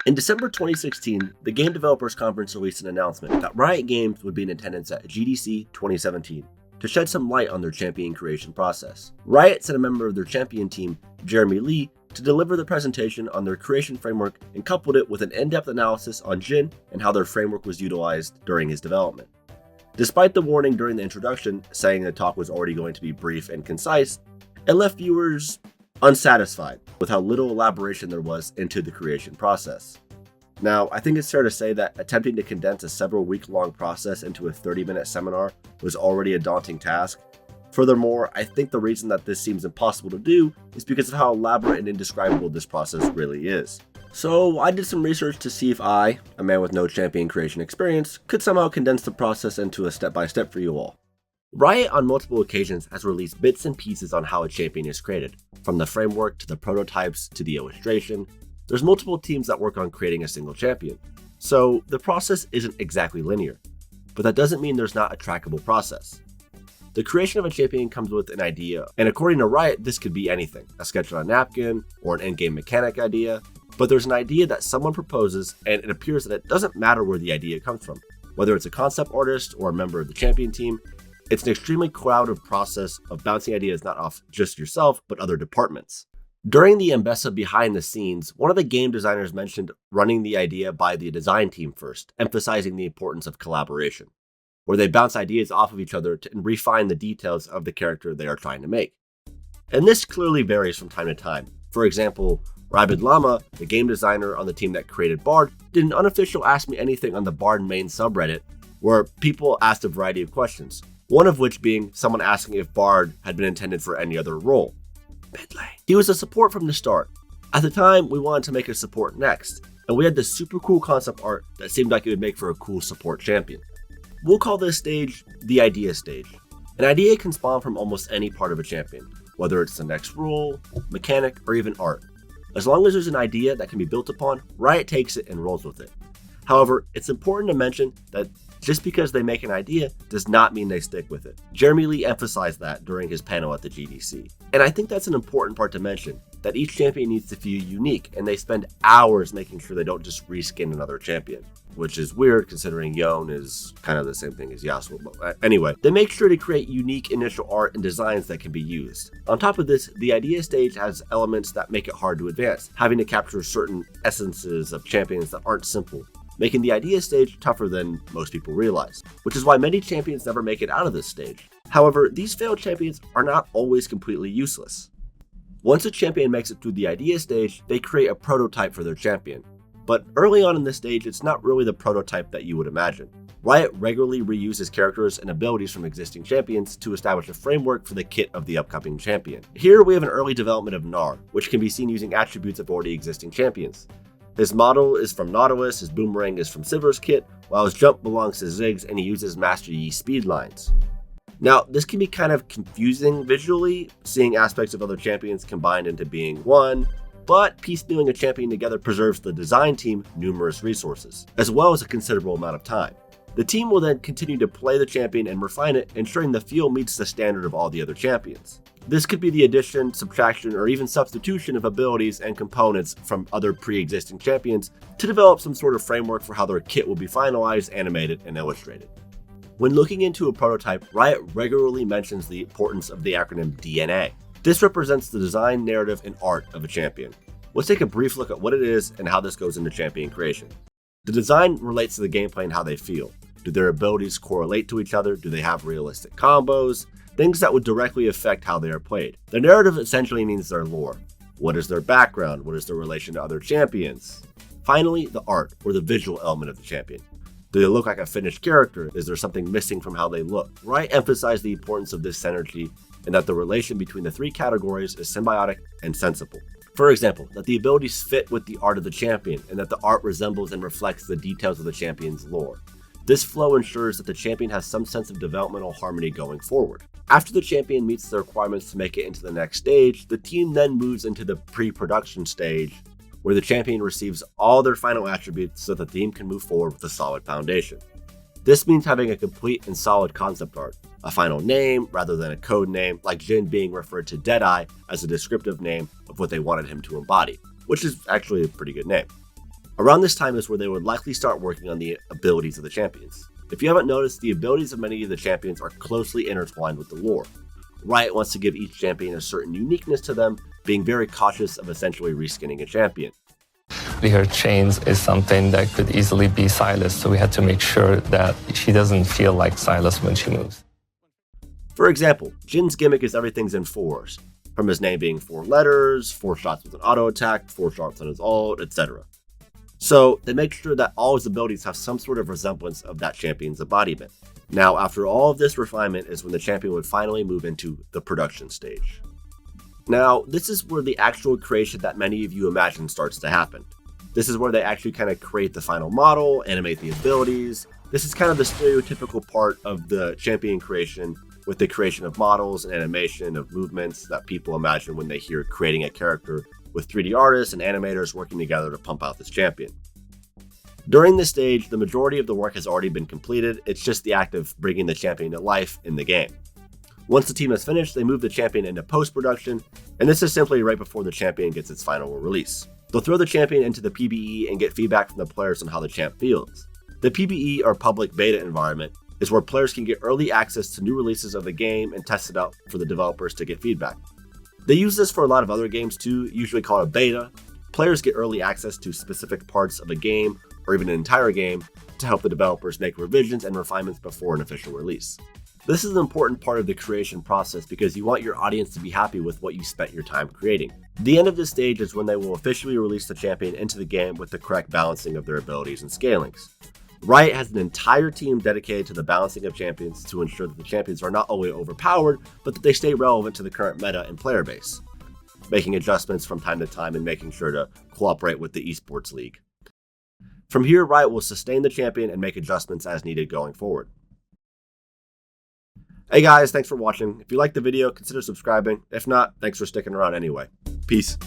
In December 2016, the Game Developers Conference released an announcement that Riot Games would be in attendance at GDC 2017 to shed some light on their champion creation process. Riot sent a member of their champion team, Jeremy Lee, to deliver the presentation on their creation framework and coupled it with an in-depth analysis on Jin and how their framework was utilized during his development. Despite the warning during the introduction saying the talk was already going to be brief and concise, it left viewers unsatisfied with how little elaboration there was into the creation process. Now, I think it's fair to say that attempting to condense a several week-long process into a 30-minute seminar was already a daunting task. Furthermore, I think the reason that this seems impossible to do is because of how elaborate and indescribable this process really is. So I did some research to see if I, a man with no champion creation experience, could somehow condense the process into a step-by-step for you all. Riot on multiple occasions has released bits and pieces on how a champion is created, from the framework to the prototypes to the illustration. There's multiple teams that work on creating a single champion, so the process isn't exactly linear, but that doesn't mean there's not a trackable process. The creation of a champion comes with an idea, and according to Riot, this could be anything, a sketch on a napkin or an endgame mechanic idea, but there's an idea that someone proposes and it appears that it doesn't matter where the idea comes from, whether it's a concept artist or a member of the champion team. It's an extremely crowded process of bouncing ideas not off just yourself, but other departments. During the Mbessa behind the scenes, one of the game designers mentioned running the idea by the design team first, emphasizing the importance of collaboration, where they bounce ideas off of each other to refine the details of the character they are trying to make. And this clearly varies from time to time. For example, Rabid Llama, the game designer on the team that created Bard, did an unofficial Ask Me Anything on the Bard main subreddit, where people asked a variety of questions. One of which being someone asking if Bard had been intended for any other role. He was a support from the start. At the time, we wanted to make a support next, and we had this super cool concept art that seemed like it would make for a cool support champion. We'll call this stage the idea stage. An idea can spawn from almost any part of a champion, whether it's the next rule, mechanic, or even art. As long as there's an idea that can be built upon, Riot takes it and rolls with it. However, it's important to mention that just because they make an idea does not mean they stick with it. Jeremy Lee emphasized that during his panel at the GDC. And I think that's an important part to mention, that each champion needs to feel unique, and they spend hours making sure they don't just reskin another champion. Which is weird considering Yon is kind of the same thing as Yasuo. But anyway, they make sure to create unique initial art and designs that can be used. On top of this, the idea stage has elements that make it hard to advance, having to capture certain essences of champions that aren't simple, making the idea stage tougher than most people realize, which is why many champions never make it out of this stage. However, these failed champions are not always completely useless. Once a champion makes it through the idea stage, they create a prototype for their champion. But early on in this stage, it's not really the prototype that you would imagine. Riot regularly reuses characters and abilities from existing champions to establish a framework for the kit of the upcoming champion. Here we have an early development of Gnar, which can be seen using attributes of already existing champions. His model is from Nautilus, his boomerang is from Sivir's kit, while his jump belongs to Ziggs and he uses Master Yi speed lines. Now, this can be kind of confusing visually, seeing aspects of other champions combined into being one, but piecemealing a champion together preserves the design team numerous resources, as well as a considerable amount of time. The team will then continue to play the champion and refine it, ensuring the feel meets the standard of all the other champions. This could be the addition, subtraction, or even substitution of abilities and components from other pre-existing champions to develop some sort of framework for how their kit will be finalized, animated, and illustrated. When looking into a prototype, Riot regularly mentions the importance of the acronym DNA. This represents the design, narrative, and art of a champion. Let's take a brief look at what it is and how this goes into champion creation. The design relates to the gameplay and how they feel. Do their abilities correlate to each other? Do they have realistic combos? Things that would directly affect how they are played. The narrative essentially means their lore. What is their background? What is their relation to other champions? Finally, the art, or the visual element of the champion. Do they look like a finished character? Is there something missing from how they look? Riot emphasized the importance of this synergy and that the relation between the three categories is symbiotic and sensible. For example, that the abilities fit with the art of the champion and that the art resembles and reflects the details of the champion's lore. This flow ensures that the champion has some sense of developmental harmony going forward. After the champion meets the requirements to make it into the next stage, the team then moves into the pre-production stage, where the champion receives all their final attributes so that the team can move forward with a solid foundation. This means having a complete and solid concept art, a final name rather than a code name, like Jin being referred to Deadeye as a descriptive name of what they wanted him to embody, which is actually a pretty good name. Around this time is where they would likely start working on the abilities of the champions. If you haven't noticed, the abilities of many of the champions are closely intertwined with the lore. Riot wants to give each champion a certain uniqueness to them, being very cautious of essentially reskinning a champion. Her chains is something that could easily be Silas, so we had to make sure that she doesn't feel like Silas when she moves. For example, Jin's gimmick is everything's in fours, from his name being 4 letters, 4 shots with an auto attack, 4 shots on his ult, etc. So they make sure that all his abilities have some sort of resemblance of that champion's embodiment. Now, after all of this refinement is when the champion would finally move into the production stage. Now, this is where the actual creation that many of you imagine starts to happen. This is where they actually kind of create the final model, animate the abilities. This is kind of the stereotypical part of the champion creation, with the creation of models and animation of movements that people imagine when they hear creating a character, with 3D artists and animators working together to pump out this champion. During this stage, the majority of the work has already been completed. It's just the act of bringing the champion to life in the game. Once the team has finished, they move the champion into post-production, and this is simply right before the champion gets its final release. They'll throw the champion into the PBE and get feedback from the players on how the champ feels. The PBE, or public beta environment, is where players can get early access to new releases of the game and test it out for the developers to get feedback. They use this for a lot of other games too, usually called a beta. Players get early access to specific parts of a game, or even an entire game, to help the developers make revisions and refinements before an official release. This is an important part of the creation process because you want your audience to be happy with what you spent your time creating. The end of this stage is when they will officially release the champion into the game with the correct balancing of their abilities and scalings. Riot has an entire team dedicated to the balancing of champions to ensure that the champions are not only overpowered, but that they stay relevant to the current meta and player base, making adjustments from time to time and making sure to cooperate with the esports league. From here, Riot will sustain the champion and make adjustments as needed going forward. Hey guys, thanks for watching. If you liked the video, consider subscribing. If not, thanks for sticking around anyway. Peace.